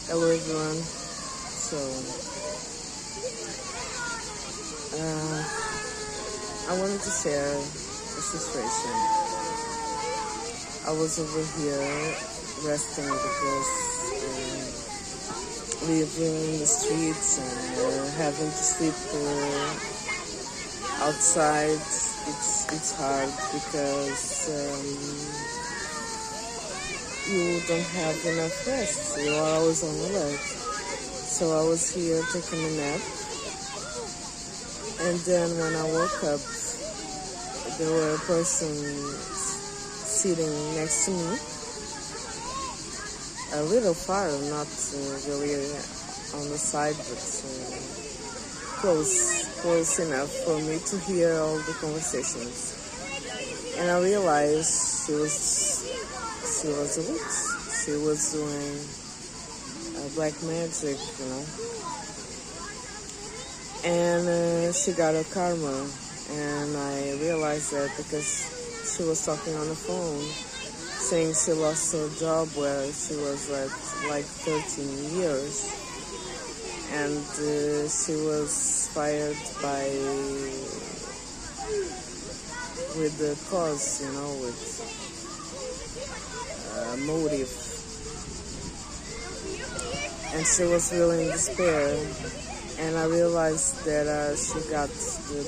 Hello everyone. So I wanted to share a situation. I was over here resting because living in the streets and having to sleep outside. It's hard because you don't have enough rest. You are always on alert. So I was here taking a nap, and then when I woke up, there were a person sitting next to me, a little far, not really on the side, but close enough for me to hear all the conversations. And I realized she was a witch. She was doing black magic, and she got a karma. And I realized that because she was talking on the phone, saying she lost her job where she was like 13 years, and she was fired with the cause, with motive, and she was really in despair. And I realized that she got the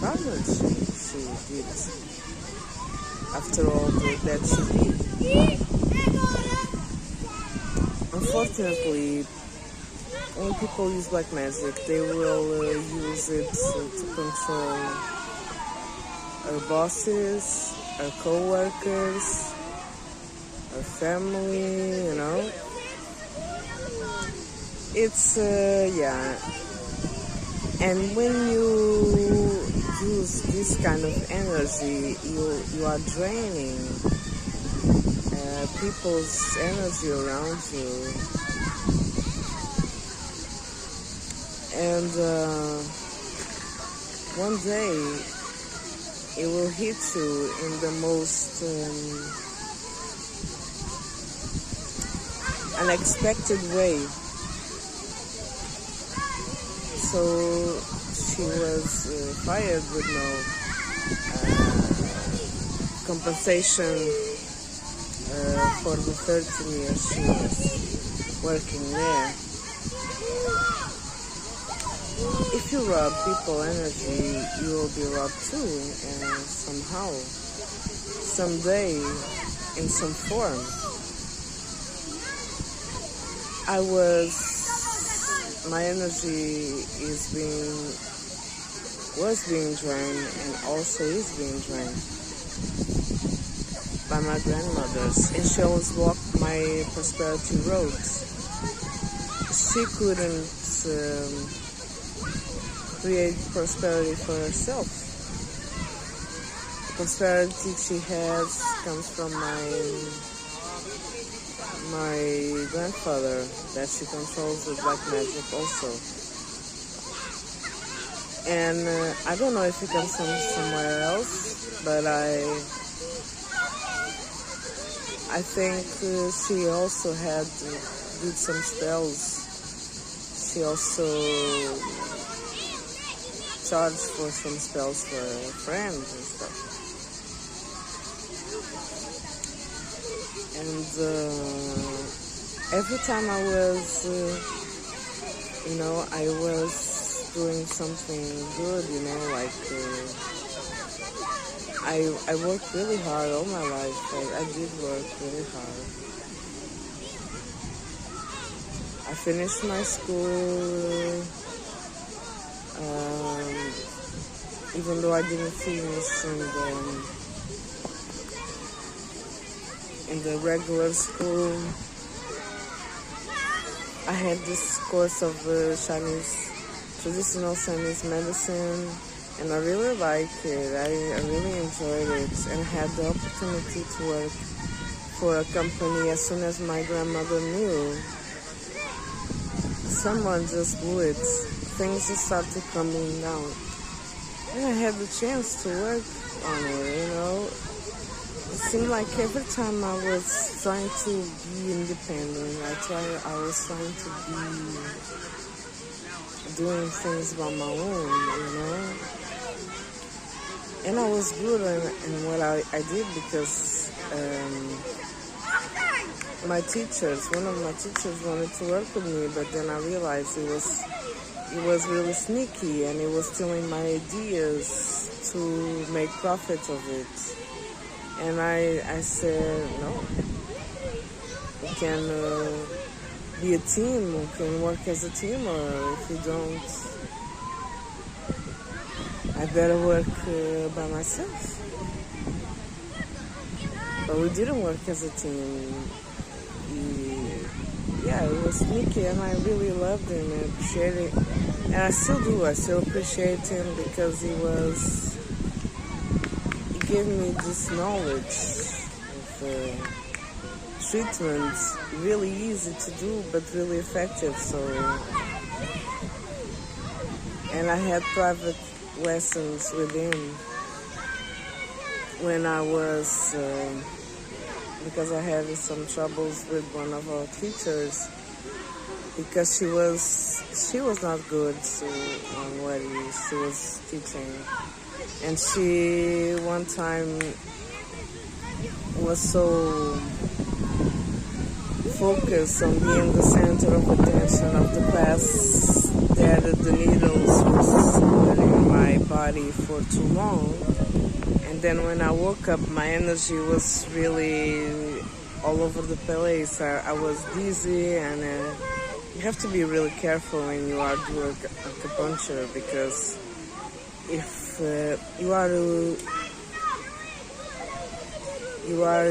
karma she did after all that she did. Unfortunately, when people use black magic, they will use it to control our bosses, our co-workers, our family, It's, and when you use this kind of energy, you are draining people's energy around you. And one day, it will hit you in the most unexpected way. So she was fired with no compensation for the 13 years she was working there. If you rob people energy, you will be robbed too, and somehow, someday, in some form. My energy was being drained, and also is being drained by my grandmothers, and she always walked my prosperity roads. She couldn't create prosperity for herself. The prosperity she has comes from my grandfather, that she controls with black magic also. And I don't know if it comes from somewhere else, but I think she also did some spells. She also charged for some spells for friends and stuff. And every time I was, I was doing something good, I worked really hard all my life. I did work really hard. I finished my school, even though I didn't finish in the regular school. I had this course of traditional Chinese medicine, and I really liked it. I really enjoyed it, and had the opportunity to work for a company as soon as my grandmother knew. Someone just blew it. Things just started coming down. And I had the chance to work on it, seemed like every time I was trying to be independent, I was trying to be doing things by my own, And I was good in what I did because one of my teachers wanted to work with me, but then I realized it was really sneaky and it was stealing my ideas to make profit of it. And I said, no, we can be a team, we can work as a team, or if you don't, I better work by myself. But we didn't work as a team. It was sneaky, and I really loved him and appreciated it. And I still do. I still appreciate him because he gave me this knowledge of treatments, really easy to do, but really effective. And I had private lessons with him when I was, because I had some troubles with one of our teachers, because she was not good on what she was teaching. And she one time was so focused on being the center of attention of the class that the needles was in my body for too long. And then when I woke up, my energy was really all over the place. I was dizzy, and you have to be really careful when you are doing acupuncture, because if you are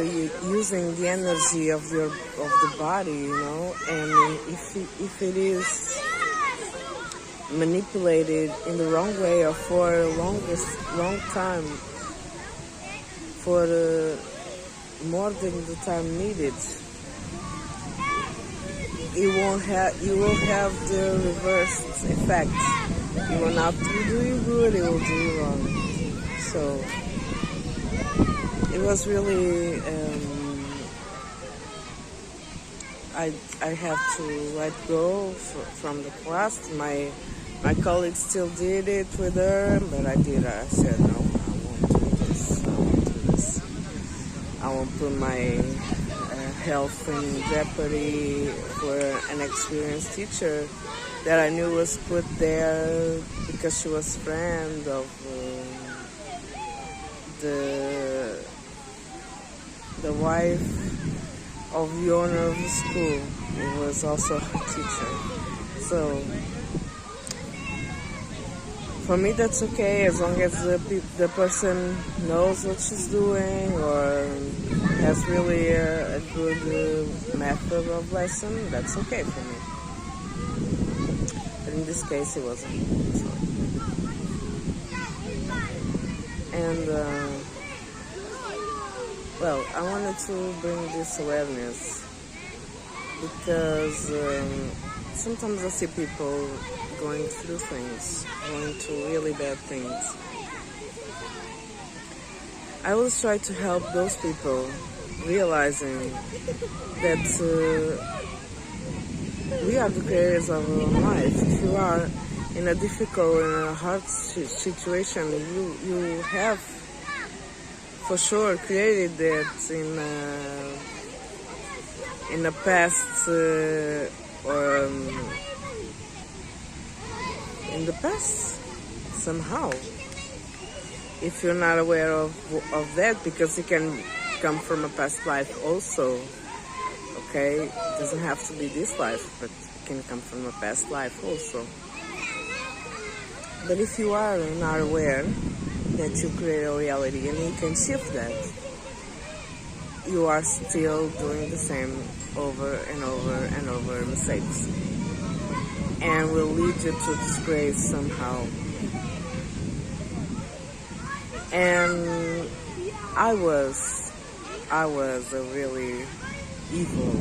using the energy of the body, and if it is manipulated in the wrong way or for a long time, for more than the time needed, you will have the reverse effect. It will not do you good, it will do you wrong. So it was really, I have to let go from the class. My colleagues still did it with her, but I said, no, I won't do this. I won't put my health in jeopardy for an experienced teacher that I knew was put there because she was friend of the wife of the owner of the school, who was also a teacher. So for me, that's okay, as long as the person knows what she's doing or has really a good method of lesson. That's okay for me. But in this case, it wasn't. So. And I wanted to bring this awareness because sometimes I see people going through things, going through really bad things. I always try to help those people, realizing that we are the creators of our own life. If you are in a difficult and a hard situation, you have for sure created that in the past or in the past somehow. If you're not aware of that, because it can come from a past life also, okay? It doesn't have to be this life, but it can come from a past life also. But if you are not aware that you create a reality and you can shift that, you are still doing the same over and over and over mistakes, and will lead you to disgrace somehow. And I was a really evil.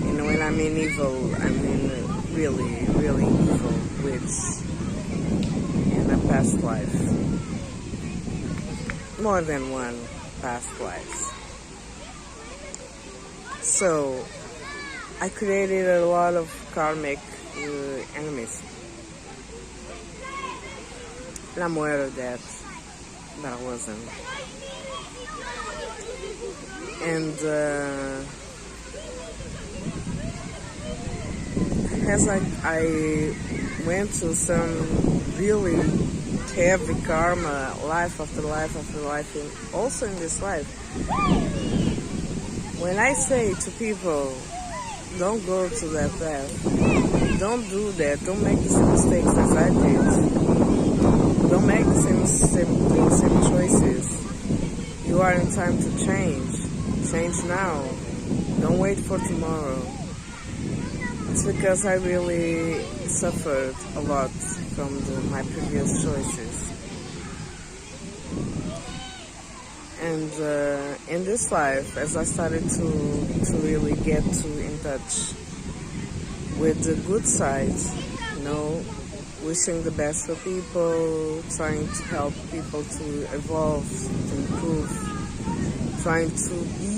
And when I mean evil, I mean really, really evil witch in a past life. More than one. past lives. So I created a lot of karmic enemies. And I'm aware of that, but I wasn't. And as I went through some really heavy karma, life after life after life, and also in this life, when I say to people, don't go to that path, don't do that, don't make the same mistakes as I did, don't make the same choices, you are in time to change now, don't wait for tomorrow. It's because I really suffered a lot from my previous choices. And in this life, as I started to really get in touch with the good side, wishing the best for people, trying to help people to evolve, to improve, trying to be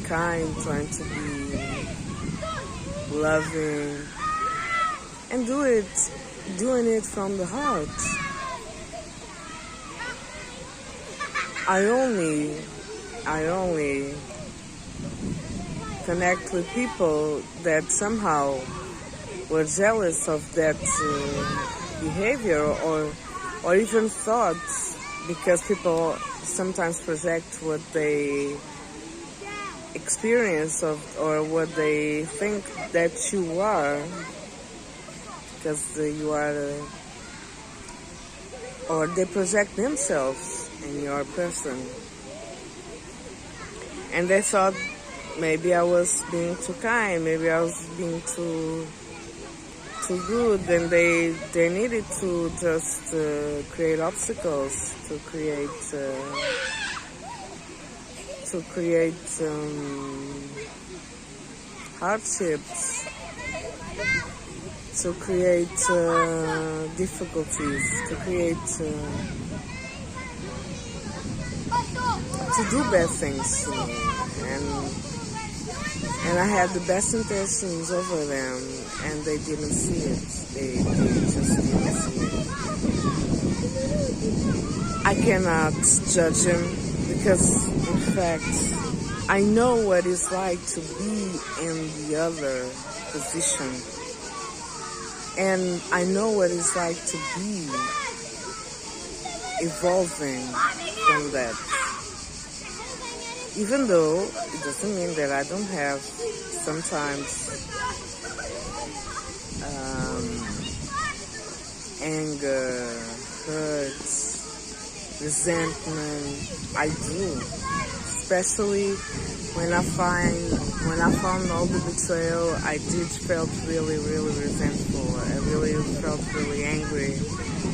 kind, trying to be loving, and doing it from the heart. I only connect with people that somehow were jealous of that behavior or even thoughts, because people sometimes project what they experience or what they think that you are, because you are, or they project themselves in your person, and they thought maybe I was being too kind, maybe I was being too good, and they needed to just create obstacles, to create hardships, to create difficulties, to do bad things to me, and I had the best intentions over them, and they didn't see it. They just didn't see it. I cannot judge them, because in fact I know what it's like to be in the other position, and I know what it's like to be evolving from that. Even though it doesn't mean that I don't have sometimes anger, hurt, resentment. I do, especially when I found all the betrayal. I did felt really, really resentful. I really felt really angry.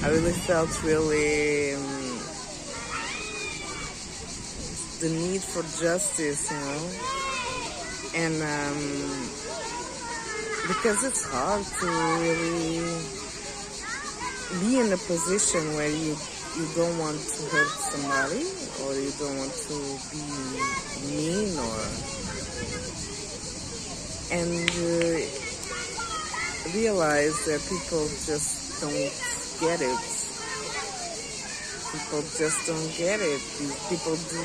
I really felt really the need for justice, and because it's hard to really be in a position where you don't want to hurt somebody, or you don't want to be mean, and realize that people just don't get it. People just don't get it. People do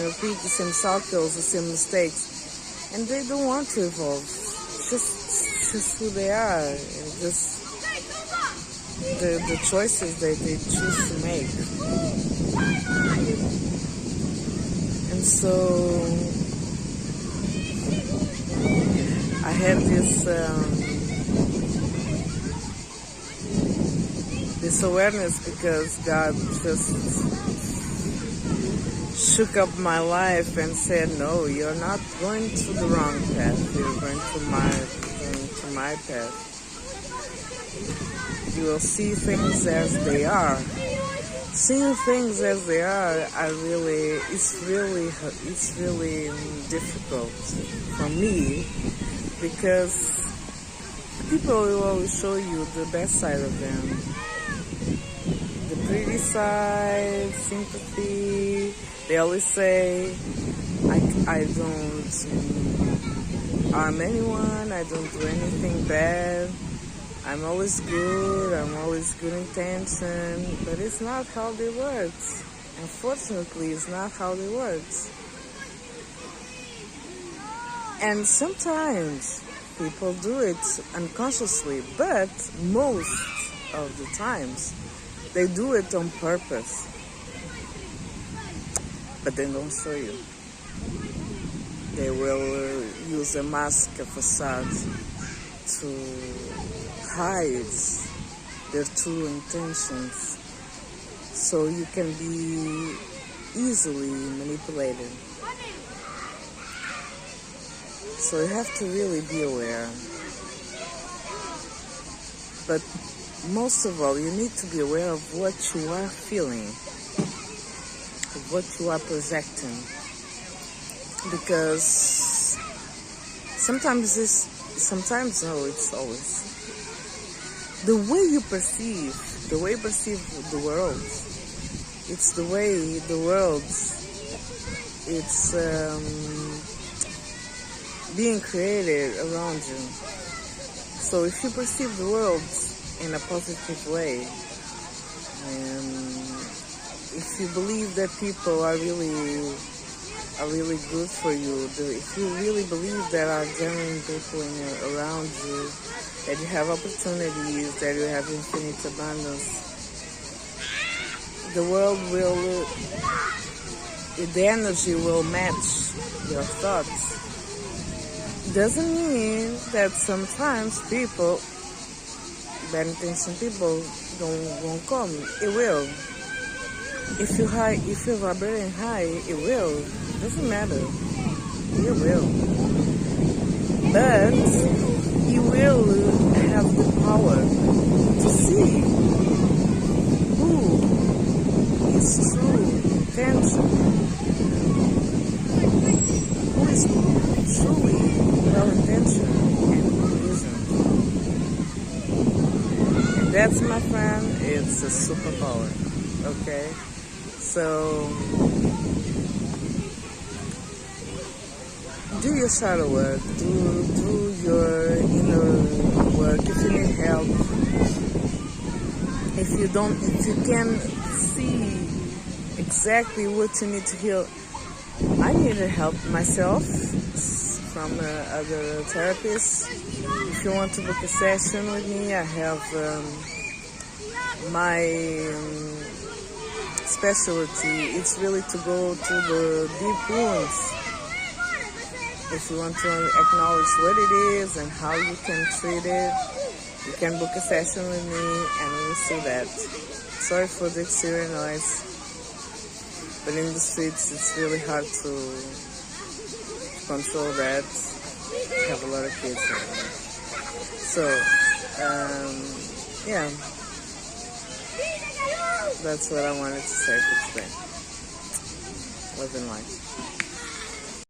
repeat the same cycles, the same mistakes, and they don't want to evolve. It's just who they are, and just the choices that they choose to make. And so I had this awareness, because God just shook up my life and said, no, you're not going to the wrong path, you're going to my path. You will see things as they are. Seeing things as they are it's really difficult for me, because people will always show you the best side of them. pretty side, sympathy. They always say, I don't harm anyone, I don't do anything bad, I'm always good, I'm always good intention, but it's not how they work. Unfortunately, it's not how they work. And sometimes people do it unconsciously, but most of the times they do it on purpose. But they don't show you. They will use a mask, a facade, to hide their true intentions, so you can be easily manipulated. So you have to really be aware. But most of all, you need to be aware of what you are feeling, of what you are projecting. Because sometimes no, it's always. The way you perceive the world, it's the way the world, it's being created around you. So if you perceive the world in a positive way, if you believe that people are really good for you, if you really believe there are genuine people around you, that you have opportunities, that you have infinite abundance, the world will, the energy will match your thoughts. Doesn't mean that sometimes people, bad intention people, won't come. It will. If you're vibrating high, it will. Doesn't matter. It will. But you will have the power to see who is true intention, who is truly well-intentioned, and who isn't. And that's, my friend, it's a superpower. Okay? So do your shadow work, do your inner work. If you need help, if you can see exactly what you need to heal. I needed help myself from other therapists. If you want to book a session with me, I have my specialty. It's really to go to the deep wounds. If you want to acknowledge what it is and how you can treat it, you can book a session with me and we will see that. Sorry for the exterior noise, but in the streets it's really hard to control that. I have a lot of kids here. So, yeah, that's what I wanted to say for today. Love and light.